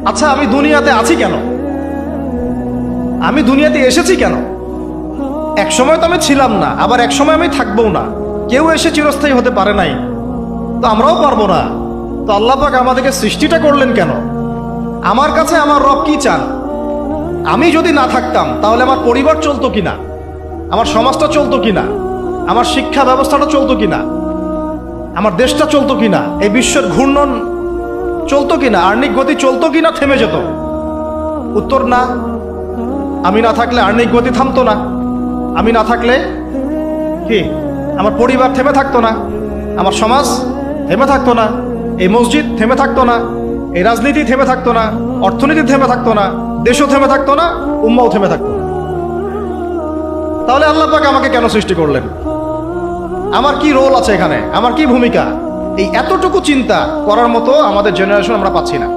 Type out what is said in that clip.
আচ্ছা, আমি দুনিয়াতে আছি কেন? আমি দুনিয়াতে এসেছি কেন? এক সময় তো আমি ছিলাম না, আবার এক সময় আমি থাকবো না। কেউ এসে চিরস্থায়ী হতে পারে নাই, তো আমরাও পারবো না। তো আল্লাহ পাক আমাদেরকে সৃষ্টিটা করলেন কেন? আমার কাছে আমার রব কি চান? আমি যদি না থাকতাম তাহলে আমার পরিবার চলতো কিনা, আমার সমাজটা চলতো কিনা, আমার শিক্ষা ব্যবস্থাটা চলতো কিনা, আমার দেশটা চলতো কিনা, এই বিশ্বের ঘূর্ণন চলতো কিনা, আর্নিক গতি চলতো কিনা, থেমে যেত? উত্তর না। আমি না থাকলে আর্নিক গতি থামতো না। আমি না থাকলে কি আমার পরিবার থেমে থাকতো না, আমার সমাজ থেমে থাকতো না, এই মসজিদ থেমে থাকতো না, এই রাজনীতি থেমে থাকতো না, অর্থনীতি থেমে থাকতো না, দেশও থেমে থাকতো না, উম্মাও থেমে থাকতো না। তাহলে আল্লাহ পাক আমাকে কেন সৃষ্টি করলেন? আমার কি রোল আছে এখানে? আমার কি ভূমিকা? এই এতটুকু চিন্তা করার মতো আমাদের জেনারেশন আমরা পাচ্ছি না।